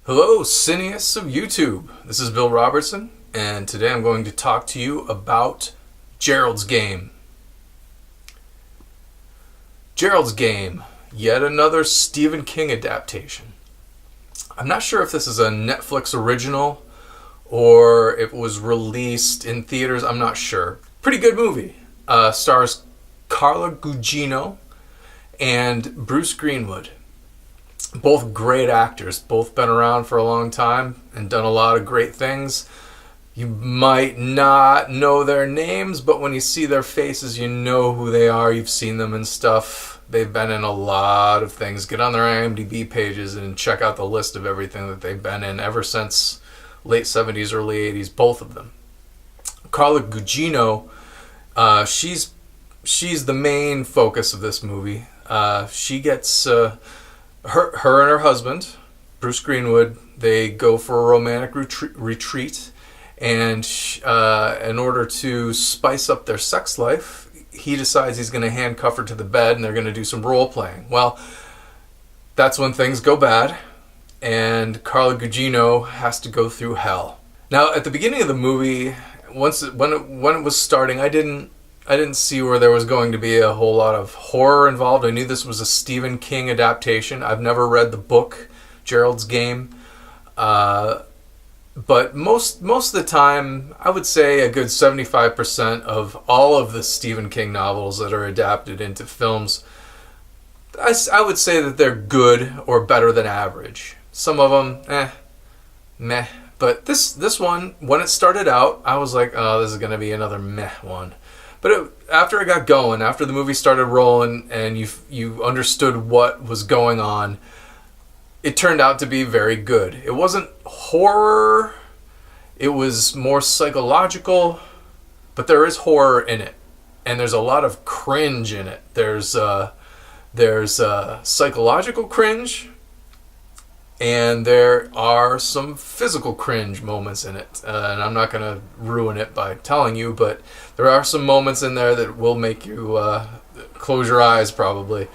Hello, Cineasts of YouTube. This is Bill Robertson, and today I'm going to talk to you about Gerald's Game. Gerald's Game, yet another Stephen King adaptation. I'm not sure if this is a Netflix original or if it was released in theaters. I'm not sure. Pretty good movie. Stars Carla Gugino and Bruce Greenwood. Both great actors, both been around for a long time and done a lot of great things. You might not know their names, but when you see their faces, you know who they are. You've seen them and stuff. They've been in a lot of things. Get on their IMDb pages and check out the list of everything that they've been in ever since late 70s, early 80s, both of them. Carla Gugino, she's the main focus of this movie. She gets... Her and her husband, Bruce Greenwood, they go for a romantic retreat, and in order to spice up their sex life, he decides he's going to handcuff her to the bed and they're going to do some role playing. Well, that's when things go bad, and Carla Gugino has to go through hell. Now, at the beginning of the movie, when it was starting, I didn't see where there was going to be a whole lot of horror involved. I knew this was a Stephen King adaptation. I've never read the book, Gerald's Game. But most of the time, I would say a good 75% of all of the Stephen King novels that are adapted into films, I would say that they're good or better than average. Some of them, meh. But this one, when it started out, I was like, oh, this is going to be another meh one. But after it got going, after the movie started rolling and you understood what was going on, it turned out to be very good. It wasn't horror. It was more psychological, but there is horror in it. And there's a lot of cringe in it. There's psychological cringe, and there are some physical cringe moments in it. And I'm not going to ruin it by telling you, but there are some moments in there that will make you close your eyes probably.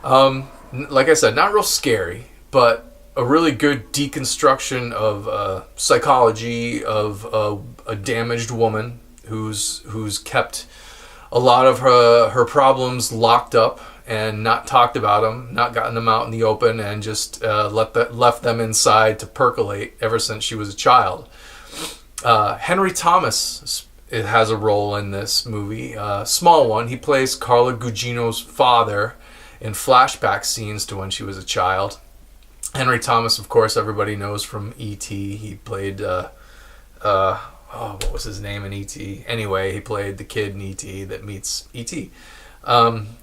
Like I said, not real scary, but a really good deconstruction of psychology of a damaged woman who's kept a lot of her problems locked up and not talked about them, not gotten them out in the open, and just left them inside to percolate ever since she was a child. Henry Thomas has a role in this movie, small one. He plays Carla Gugino's father in flashback scenes to when she was a child. Henry Thomas, of course, everybody knows from E.T. He played, what was his name in E.T.? Anyway, he played the kid in E.T. that meets E.T.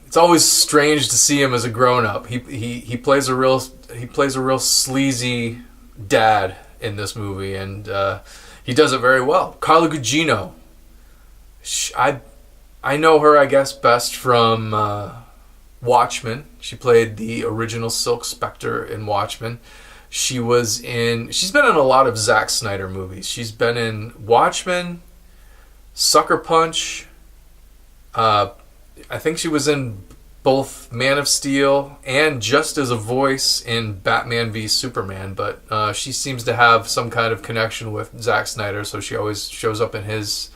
It's always strange to see him as a grown-up. He plays a real sleazy dad in this movie, and he does it very well. Carla Gugino, I know her, I guess, best from Watchmen. She played the original Silk Spectre in Watchmen. She's been in a lot of Zack Snyder movies. She's been in Watchmen, Sucker Punch. I think she was in both Man of Steel and just as a voice in Batman v Superman, but she seems to have some kind of connection with Zack Snyder, so she always shows up in his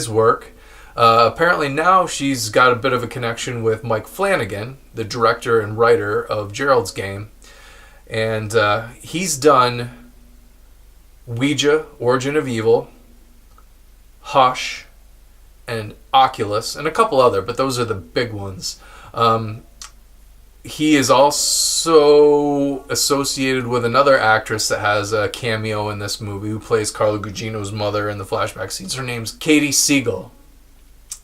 work. Apparently now she's got a bit of a connection with Mike Flanagan, the director and writer of Gerald's Game, and he's done Ouija, Origin of Evil, Hush, and Oculus, and a couple other, but those are the big ones. He is also associated with another actress that has a cameo in this movie who plays Carla Gugino's mother in the flashback scenes. Her name's Katie Siegel.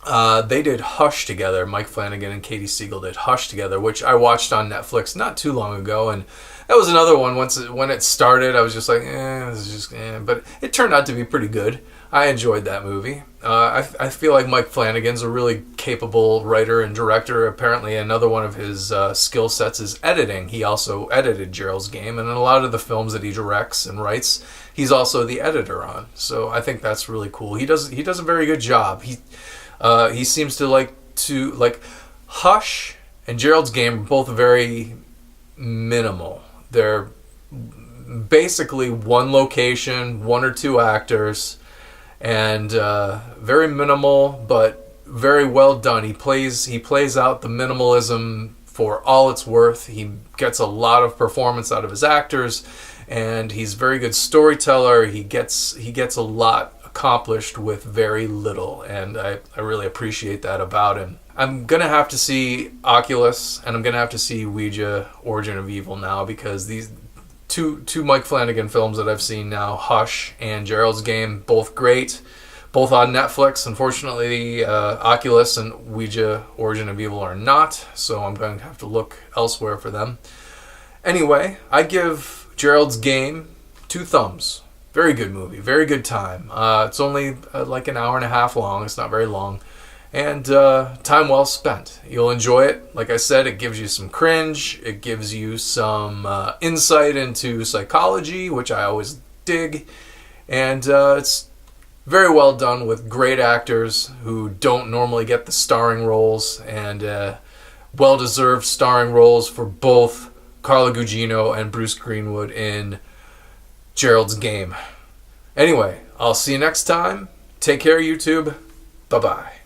They did Hush together. Mike Flanagan and Katie Siegel did Hush together, which I watched on Netflix not too long ago, and that was another one. When it started, I was just like, this is just, but it turned out to be pretty good. I enjoyed that movie. I feel like Mike Flanagan's a really capable writer and director. Apparently, another one of his skill sets is editing. He also edited Gerald's Game, and in a lot of the films that he directs and writes, he's also the editor on. So I think that's really cool. He does a very good job. He seems to like Hush and Gerald's Game are both very minimal. They're basically one location, one or two actors, and very minimal, but very well done. He plays out the minimalism for all it's worth. He gets a lot of performance out of his actors, and he's a very good storyteller. He gets a lot accomplished with very little, and I really appreciate that about him. I'm gonna have to see Oculus, and I'm gonna have to see Ouija: Origin of Evil now, because these two Mike Flanagan films that I've seen now, Hush and Gerald's Game, both great, both on Netflix. Unfortunately, Oculus and Ouija: Origin of Evil are not, so I'm going to have to look elsewhere for them. Anyway, I give Gerald's Game 2 thumbs. Very good movie, very good time. It's only like an hour and a half long. It's not very long. And time well spent. You'll enjoy it. Like I said, it gives you some cringe. It gives you some insight into psychology, which I always dig. And it's very well done with great actors who don't normally get the starring roles, and well-deserved starring roles for both Carla Gugino and Bruce Greenwood in Gerald's Game. Anyway, I'll see you next time. Take care, YouTube. Bye-bye.